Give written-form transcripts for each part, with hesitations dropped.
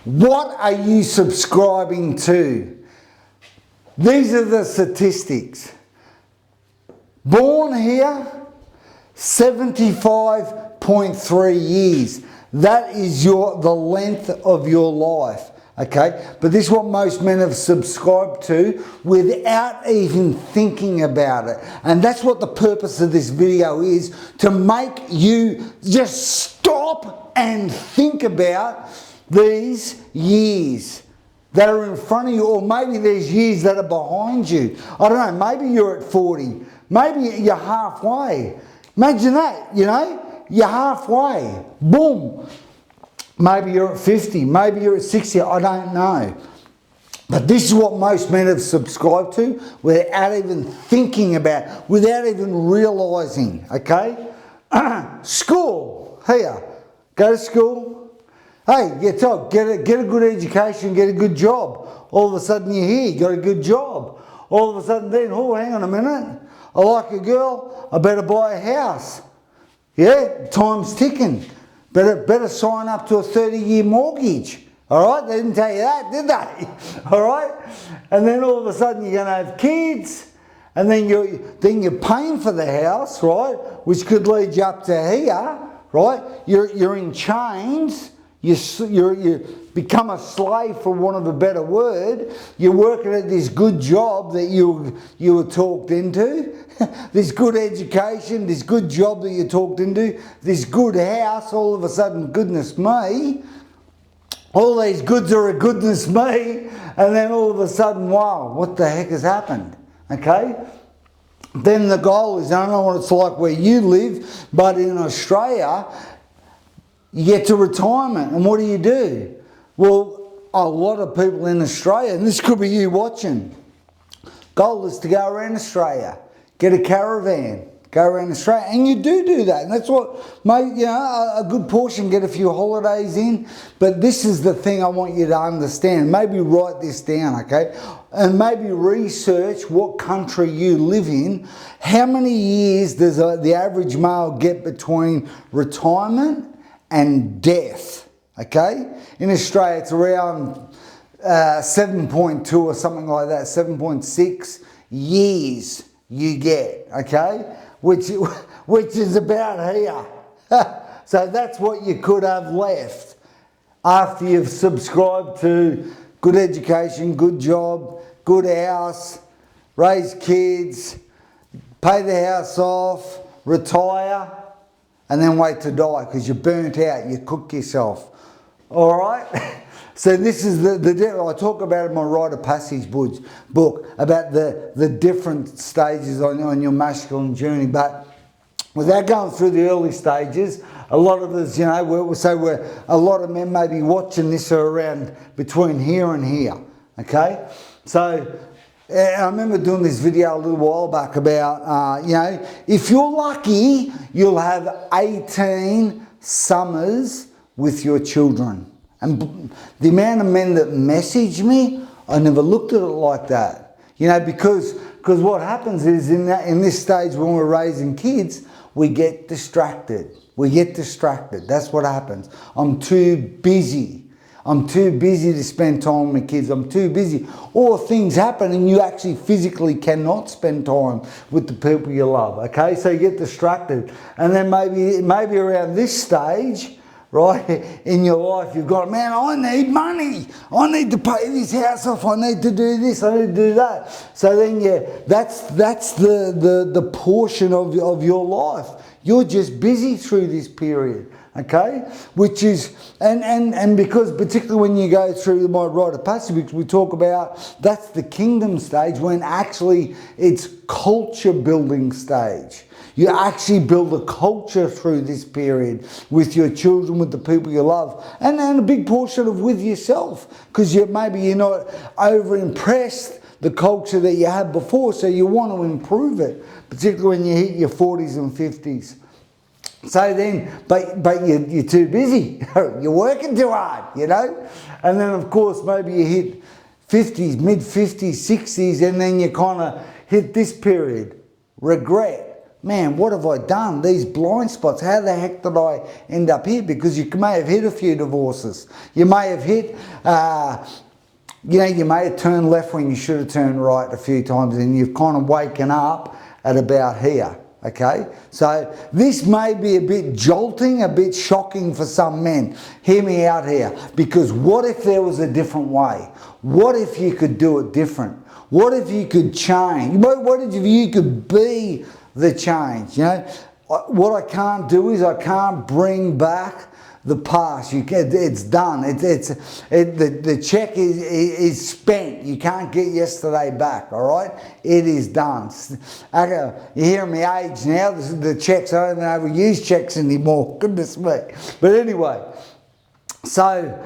What are you subscribing to? These are the statistics. Born here, 75.3 years. That is the length of your life. Okay, but this is what most men have subscribed to without even thinking about it. And that's what the purpose of this video is, to make you just stop and think about these years that are in front of you, or maybe there's years that are behind you. I don't know, maybe you're at 40, maybe you're halfway. Imagine that, you know, you're halfway, boom. Maybe you're at 50, maybe you're at 60, I don't know. But this is what most men have subscribed to without even thinking about, without even realising, okay? School, here, go to school. Hey, you're told, get a good education, get a good job. All of a sudden you're here, you got a good job. All of a sudden then, oh, hang on a minute. I like a girl, I better buy a house. Yeah, time's ticking. Better sign up to a 30-year mortgage. All right, they didn't tell you that, did they? All right, and then all of a sudden you're going to have kids, and then you're paying for the house, right? Which could lead you up to here, right? You're in chains. You become a slave, for want of a better word. You're working at this good job that you were talked into, this good education, this good job that you talked into, this good house. All of a sudden, goodness me, all these goods are a goodness me, and then all of a sudden, wow, what the heck has happened? Okay. Then the goal is, I don't know what it's like where you live, but in Australia, you get to retirement, and what do? Well, a lot of people in Australia, and this could be you watching, goal is to go around Australia, get a caravan, go around Australia, and you do that, and that's what, mate, you know, a good portion get a few holidays in. But this is the thing I want you to understand. Maybe write this down, okay, and maybe research what country you live in. How many years does the average male get between retirement and death? Okay, in Australia it's around 7.2 or something like that, 7.6 years you get, okay, which is about here. So that's what you could have left after you've subscribed to good education, good job, good house, raise kids, pay the house off, retire, and then wait to die because you're burnt out, you cook yourself. All right? So this is the I talk about in my Rite of Passage book about the different stages on your masculine journey. But without going through the early stages, a lot of us, you know, a lot of men may be watching this are around between here and here. Okay? So I remember doing this video a little while back about, you know, if you're lucky, you'll have 18 summers with your children. And the amount of men that message me, I never looked at it like that. You know, because what happens is in this stage when we're raising kids, we get distracted. We get distracted. That's what happens. I'm too busy. I'm too busy to spend time with my kids. I'm too busy. Or things happen and you actually physically cannot spend time with the people you love. Okay, so you get distracted. And then maybe around this stage, right, in your life, you've got, man, I need money. I need to pay this house off. I need to do this. I need to do that. So then, yeah, that's the portion of your life. You're just busy through this period, okay? Which is, and because particularly when you go through my Rite of Passage, which we talk about, that's the kingdom stage, when actually it's culture building stage. You actually build a culture through this period with your children, with the people you love, and then a big portion of with yourself, because maybe you're not over impressed the culture that you had before, so you want to improve it, particularly when you hit your 40s and 50s. So then, but you're too busy. You're working too hard, you know. And then of course maybe you hit 50s, mid 50s, 60s, and then you kind of hit this period, regret. man, what have I done? These blind spots, how the heck did I end up here? Because you may have hit a few divorces. You may have hit, you may have turned left when you should have turned right a few times, and you've kind of waken up at about here. Okay, so this may be a bit jolting, a bit shocking for some men. Hear me out here, because what if there was a different way? What if you could do it different? What if you could change? What if you could be the change? You know, what I can't do is I can't bring back the past. It's done. The check is spent. You can't get yesterday back. All right, it is done. You hear me age now. The checks, I don't even overuse checks anymore. Goodness me. But anyway, so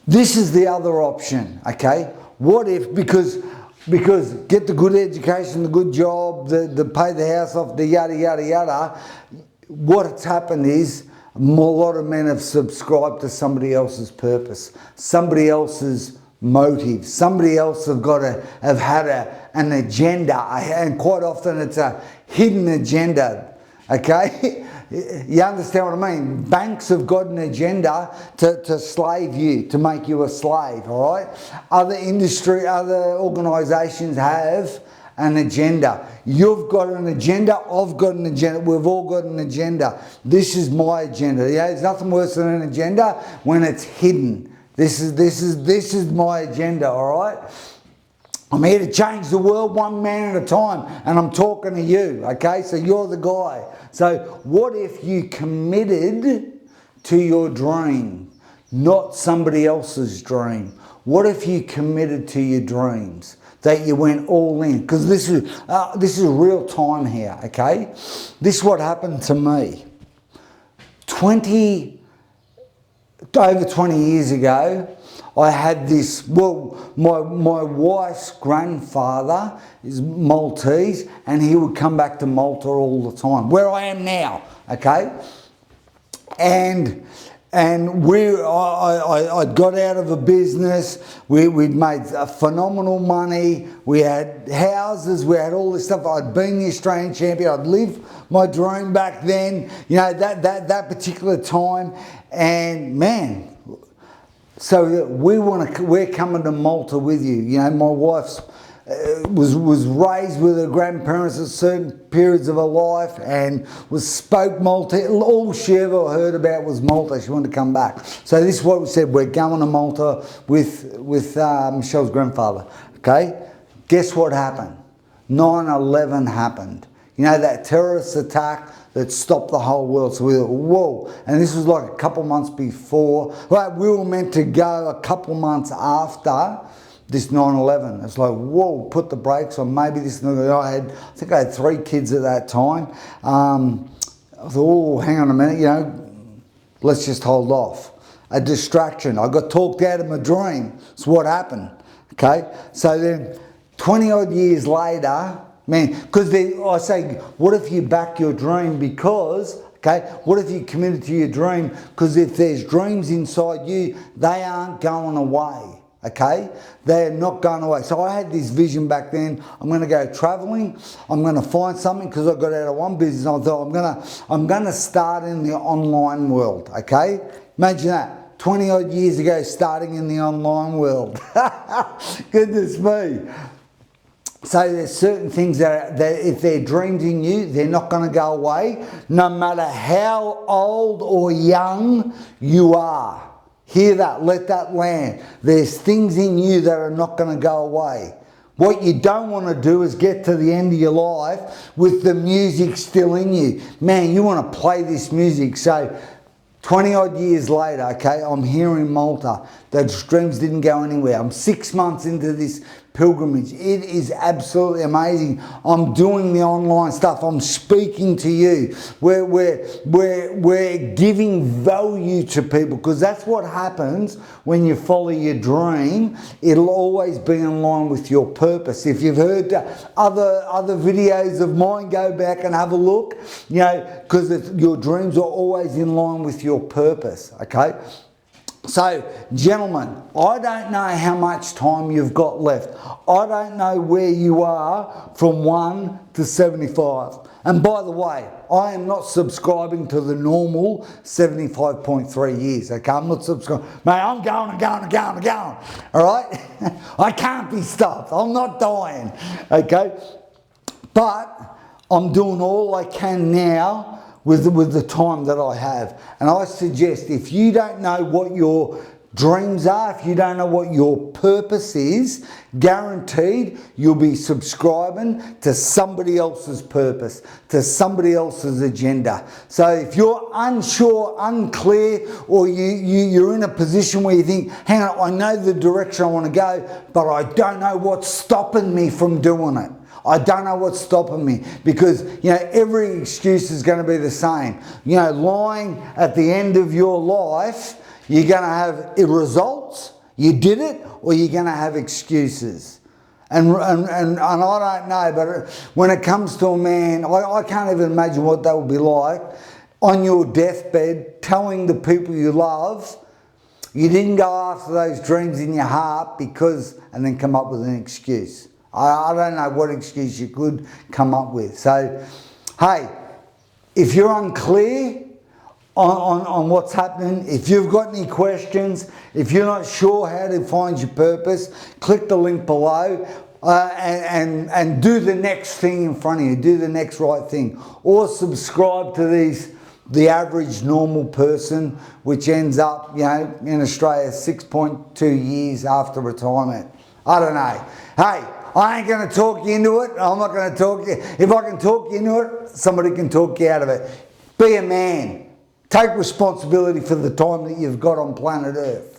this is the other option. Okay, what if because get the good education, the good job, the pay the house off, the yada yada yada. What's happened is, a lot of men have subscribed to somebody else's purpose, somebody else's motive, somebody else have had an agenda, and quite often it's a hidden agenda. Okay, you understand what I mean? Banks have got an agenda to slave you, to make you a slave. All right, other organisations have an agenda. You've got an agenda, I've got an agenda, we've all got an agenda. This is my agenda. Yeah, there's nothing worse than an agenda when it's hidden. This is my agenda, all right? I'm here to change the world one man at a time, and I'm talking to you, okay? So you're the guy. So what if you committed to your dream, not somebody else's dream? What if you committed to your dreams? That you went all in, because this is real time here, okay? This is what happened to me. Over 20 years ago, I had this, well, my wife's grandfather is Maltese, and he would come back to Malta all the time, where I am now, okay? And I got out of a business. We'd made phenomenal money. We had houses. We had all this stuff. I'd been the Australian champion. I'd lived my dream back then. You know, that particular time. And man, so we're coming to Malta with you. You know, my wife's was raised with her grandparents at certain periods of her life and spoke Malta. All she ever heard about was Malta. She wanted to come back. So this is what we said. We're going to Malta with Michelle's grandfather. Okay? Guess what happened? 9/11 happened. You know, that terrorist attack that stopped the whole world. So we thought, whoa. And this was like a couple months before. Right, we were meant to go a couple months after this 9/11. It's like, whoa, put the brakes on. Maybe this. I think I had 3 kids at that time. I thought, oh, hang on a minute, you know, let's just hold off. A distraction. I got talked out of my dream. That's what happened. Okay? So then 20 odd years later, man, because I say, what if you back your dream? Because, okay, what if you committed to your dream? Because if there's dreams inside you, they aren't going away. Okay, they're not going away. So I had this vision back then. I'm going to go traveling. I'm going to find something, because I got out of one business. I thought I'm going to start in the online world. Okay, imagine that. 20 odd years ago, starting in the online world. Goodness me. So there's certain things that if they're dreams in you, they're not going to go away, no matter how old or young you are. Hear that, let that land. There's things in you that are not going to go away. What you don't want to do is get to the end of your life with the music still in you. Man, you want to play this music. So 20 odd years later, okay, I'm here in Malta. Those dreams didn't go anywhere. I'm 6 months into this pilgrimage. It is absolutely amazing. I'm doing the online stuff. I'm speaking to you. We're giving value to people, because that's what happens when you follow your dream. It'll always be in line with your purpose. If you've heard other videos of mine, go back and have a look. You know, because your dreams are always in line with your purpose. Okay. So, gentlemen, I don't know how much time you've got left. I don't know where you are from 1 to 75. And by the way, I am not subscribing to the normal 75.3 years, okay? I'm not subscribing. Mate, I'm going and going and going and going, all right? I can't be stopped. I'm not dying, okay? But I'm doing all I can now with the time that I have. And I suggest if you don't know what your dreams are, if you don't know what your purpose is, guaranteed you'll be subscribing to somebody else's purpose, to somebody else's agenda. So if you're unsure, unclear, or you're in a position where you think, hang on, I know the direction I want to go, but I don't know what's stopping me from doing it. I don't know what's stopping me, because, you know, every excuse is going to be the same. You know, lying at the end of your life, you're going to have results, you did it, or you're going to have excuses. And I don't know, but when it comes to a man, I can't even imagine what that would be like on your deathbed, telling the people you love, you didn't go after those dreams in your heart because, and then come up with an excuse. I don't know what excuse you could come up with. So, hey, if you're unclear on what's happening, if you've got any questions, if you're not sure how to find your purpose, click the link below and do the next thing in front of you, do the next right thing. Or subscribe to the average normal person, which ends up, you know, in Australia 6.2 years after retirement. I don't know. Hey, I ain't going to talk you into it. I'm not going to talk you. If I can talk you into it, somebody can talk you out of it. Be a man. Take responsibility for the time that you've got on planet Earth.